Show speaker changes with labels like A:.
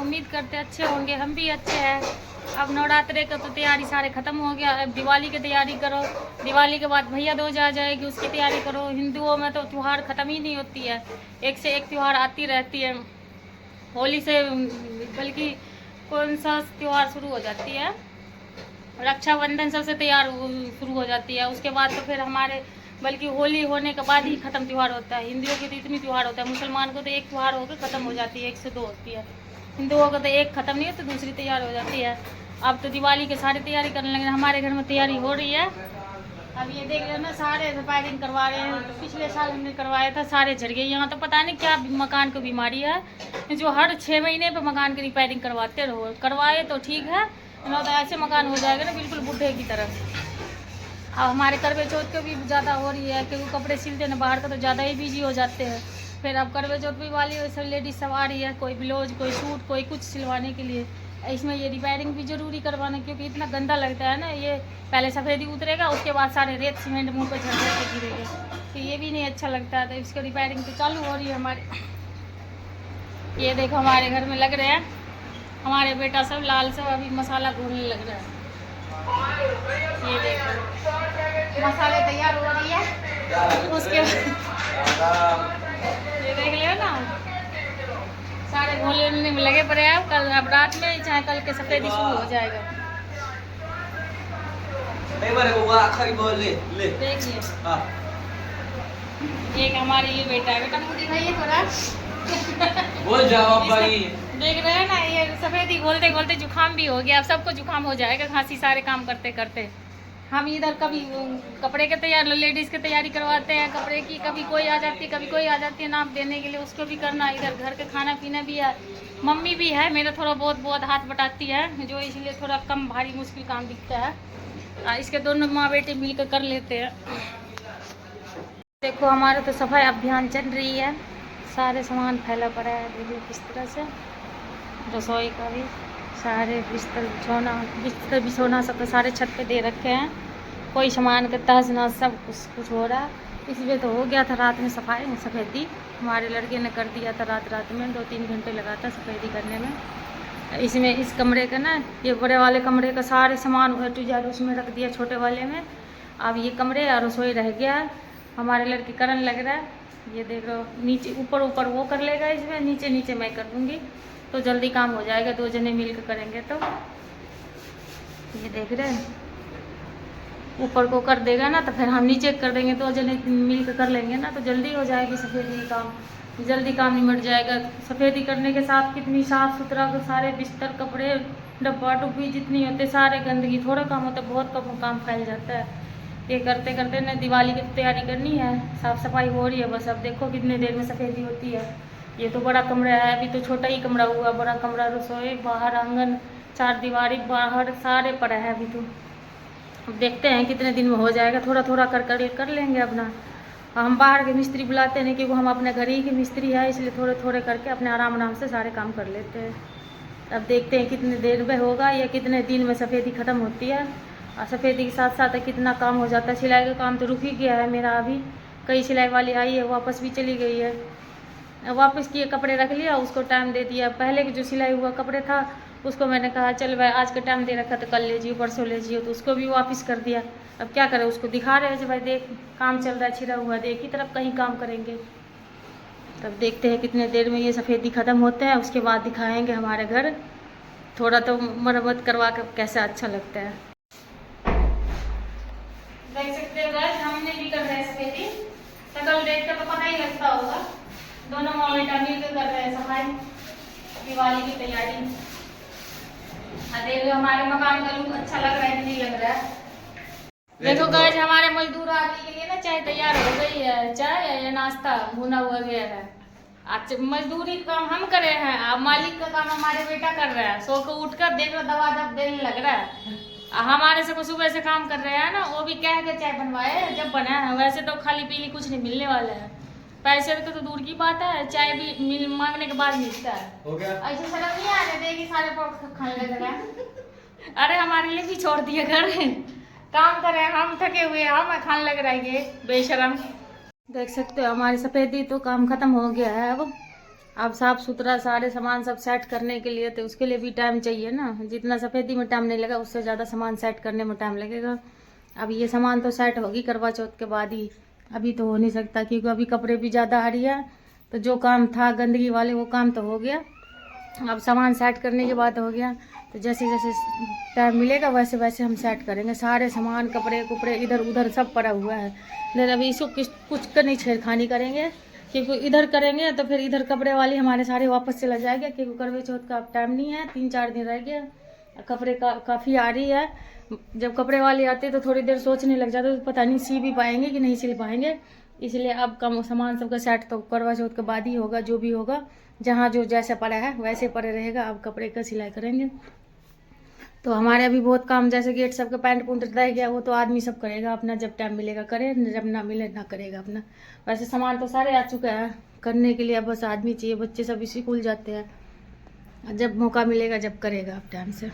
A: उम्मीद करते अच्छे होंगे, हम भी अच्छे हैं। अब नवरात्रे का तो तैयारी सारे ख़त्म हो गया। अब दिवाली की तैयारी करो, दिवाली के बाद भैया दूज आ जाएगी, उसकी तैयारी करो। हिंदुओं में तो त्यौहार ख़त्म ही नहीं होती है, एक से एक त्यौहार आती रहती है। होली से बल्कि कौन सा त्यौहार शुरू हो जाती है, रक्षाबंधन सबसे तैयार शुरू हो जाती है। उसके बाद तो फिर हमारे बल्कि होली होने के बाद ही ख़त्म त्यौहार होता है। हिंदुओं के तो इतनी त्यौहार होता है, मुसलमान को तो एक त्यौहार होकर ख़त्म हो जाती है, एक से दो होती है। हिंदुओं को तो एक ख़त्म नहीं होती, दूसरी तैयार हो जाती है। अब तो दिवाली की सारी तैयारी करने लगे, हमारे घर में तैयारी हो रही है। अब ये देख रहे हैं ना, सारे रिपेयरिंग करवा रहे हैं। तो पिछले साल हमने करवाया था, सारे झड़ गए। यहाँ तो पता नहीं क्या मकान को बीमारी है, जो हर 6 महीने पे मकान की रिपेयरिंग करवाते रहो। करवाए तो ठीक है, ना तो ऐसे मकान हो जाएगा ना बिल्कुल बुढ़े की तरह। अब हमारे करवे चौथ के भी ज़्यादा हो रही है, क्योंकि कपड़े सिलते ना बाहर का तो ज़्यादा ही बिजी हो जाते हैं। फिर अब करवे चौथ भी वाली सब लेडीज सब आ रही है, कोई ब्लाउज, कोई सूट, कोई कुछ सिलवाने के लिए। इसमें ये रिपेयरिंग भी ज़रूरी करवाना, क्योंकि इतना गंदा लगता है ना। ये पहले सफ़ेदी उतरेगा, उसके बाद सारे रेत सीमेंट मुँह पर झड़ के गिरेगा, तो ये भी नहीं अच्छा लगता है। तो इसकी रिपेयरिंग तो चालू हो रही है हमारे। ये देखो हमारे घर में लग रहे हैं, हमारे बेटा सब लाल सब अभी मसाला घोलने लग रहा है। ये देखो मसाले तैयार हो रही है, उसके ये देख लियो ना, सारे घोलने में लगे पड़े हैं। कल अब रात में चाहे कल के सफेदी शुरू हो जाएगा। देखिए एक हमारे ये बेटा है, बेटा मुझे दिखाइए थोड़ा।
B: बोल जाओ भाई।
A: देख रहे हैं ना, ये सफेदी घोलते घोलते जुकाम भी हो गया। अब सबको जुकाम हो जाएगा, खांसी, सारे काम करते करते। हम इधर कभी कपड़े के तैयार लेडीज़ की तैयारी करवाते हैं कपड़े की, कभी कोई आ जाती है, कभी कोई आ जाती है नाप देने के लिए, उसको भी करना। इधर घर के खाना पीना भी है, मम्मी भी है मेरा थोड़ा बहुत हाथ बटाती है, जो इसलिए थोड़ा कम भारी मुश्किल काम दिखता है। इसके दोनों माँ बेटे मिलकर कर लेते हैं। देखो हमारा तो सफाई अभियान चल रही है, सारे सामान फैला पड़ा है। देखिए किस तरह से, रसोई का भी सारे बिस्तर बिछौना सब तो सारे छत पे दे रखे हैं। कोई सामान का तहस नहस सब कुछ हो रहा है। इसलिए तो हो गया था रात में सफाई सफ़ेदी, हमारे लड़के ने कर दिया था रात में, 2-3 घंटे लगा था सफ़ेदी करने में। इसमें इस कमरे का ना, ये बड़े वाले कमरे का सारे सामान A to Z उसमें रख दिया, छोटे वाले में। अब ये कमरे और रसोई रह गया है, हमारे लड़के करने लग रहा है। ये देख रहे हो, नीचे ऊपर वो कर लेगा, इसमें नीचे मैं कर दूँगी, तो जल्दी काम हो जाएगा। 2 जने मिल कर करेंगे तो। ये देख रहे हैं, ऊपर को कर देगा ना तो फिर हम नीचे कर देंगे, 2 जने मिल कर लेंगे ना तो जल्दी हो जाएगी सफ़ेदी काम, जल्दी काम निमट जाएगा। सफ़ेदी करने के साथ कितनी साफ़ सुथरा, सारे बिस्तर, कपड़े, डब्बा डुब्बी जितनी होते सारे गंदगी, थोड़ा काम होता है, बहुत कम काम फैल जाता है। ये करते करते ना दिवाली की तैयारी करनी है, साफ़ सफाई हो रही है बस। अब देखो कितनी देर में सफ़ेदी होती है। ये तो बड़ा कमरा है, अभी तो छोटा ही कमरा हुआ, बड़ा कमरा, रसोई, बाहर आंगन, 4 दीवारी बाहर सारे पड़ा है अभी तो। अब देखते हैं कितने दिन में हो जाएगा, थोड़ा कर लेंगे अपना। हम बाहर के मिस्त्री बुलाते नहीं, क्योंकि हम अपने घर ही के मिस्त्री है, इसलिए थोड़े करके अपने आराम से सारे काम कर लेते हैं। अब देखते हैं कितने देर में होगा या कितने दिन में सफ़ेदी ख़त्म होती है। और सफ़ेदी के साथ साथ कितना काम हो जाता है। सिलाई का काम तो रुक ही गया है मेरा अभी, कई सिलाई वाली आई है, वापस भी चली गई है। वापस किए कपड़े रख लिया, उसको टाइम दे दिया। पहले के जो सिलाई हुआ कपड़े था उसको मैंने कहा चल भाई आज का टाइम दे रखा तो कल ले जियो, परसों ले जियो, तो उसको भी वापस कर दिया। अब क्या करें, उसको दिखा रहे हैं भाई देख काम चल रहा है, छिड़ा हुआ, देख की तरफ कहीं काम करेंगे। तब देखते हैं कितने देर में ये सफ़ेदी ख़त्म होते हैं, उसके बाद दिखाएंगे हमारे घर। थोड़ा तो मरम्मत करवा कर कैसा अच्छा लगता है। देख सकते हो गाइस, हमने भी कर रहे हैं सफ़ेदी, शकल देख कर तो पता ही लगता होगा। दोनों माँ बेटा मिलकर कर रहे हैं सफाई, दिवाली की तैयारी। देख लो हमारे मकान का लुक अच्छा लग रहा है कि नहीं लग रहा है। देखो गाइस, हमारे मजदूर आदमी के लिए ना चाय तैयार हो गई है, चाय या नाश्ता भुना हुआ गया है। आज मजदूरी काम हम करे हैं, अब मालिक का काम हमारे बेटा कर रहा है। सो को उठकर देख लो दवा दब देने लग रहा है। हमारे से सुबह से काम कर रहे हैं ना, वो भी कह के चाय बनवाए जब बना है। वैसे तो खाली पीली कुछ नहीं मिलने वाला है, पैसे तो दूर की बात है, चाय भी मांगने के बाद मिलता है।
B: हो गया
A: ऐसे शर्म नहीं आने देगी, सारे खाने लग रहा है। अरे हमारे लिए भी छोड़ दिया घर, काम करें, हम थके हुए, हम खाने लग रहे हैं बेशरम। देख सकते हो हमारी सफ़ेदी तो काम ख़त्म हो गया है। अब अब साफ़ सुथरा सारे सामान सब सेट करने के लिए तो उसके लिए भी टाइम चाहिए ना। जितना सफ़ेदी में टाइम नहीं लगा उससे ज़्यादा सामान सेट करने में टाइम लगेगा। अब ये सामान तो सेट होगी करवा चौथ के बाद ही, अभी तो हो नहीं सकता क्योंकि अभी कपड़े भी ज़्यादा आ रही है। तो जो काम था गंदगी वाले वो काम तो हो गया, अब सामान सेट करने के बाद हो गया। तो जैसे जैसे टाइम मिलेगा वैसे वैसे हम सेट करेंगे। सारे सामान कपड़े कुपड़े इधर उधर सब पड़ा हुआ है, लेकिन अभी इसको कुछ का नहीं छेड़खानी करेंगे क्योंकि इधर करेंगे तो फिर इधर कपड़े वाली हमारे सारे वापस चला जाएगा क्योंकि करवे चौथ का अब टाइम नहीं है, 3-4 दिन रह गया। कपड़े काफ़ी आ रही है। जब कपड़े वाली आती है तो थोड़ी देर सोचने लग जाते तो पता नहीं सी भी पाएंगे कि नहीं सिल पाएंगे। इसलिए अब कम सामान सबका सेट तो करवा चौथ के बाद ही होगा। जो भी होगा जहाँ जो जैसा पड़ा है वैसे पड़े रहेगा। अब कपड़े का सिलाई करेंगे। तो हमारे अभी बहुत काम, जैसे गेट सबका पैंट पुंट रह गया वो तो आदमी सब करेगा अपना, जब टाइम मिलेगा करे, जब ना मिले ना करेगा अपना। वैसे सामान तो सारे आ चुके हैं करने के लिए, अब बस आदमी चाहिए। बच्चे सब स्कूल जाते हैं, जब मौका मिलेगा जब करेगा अब टाइम से।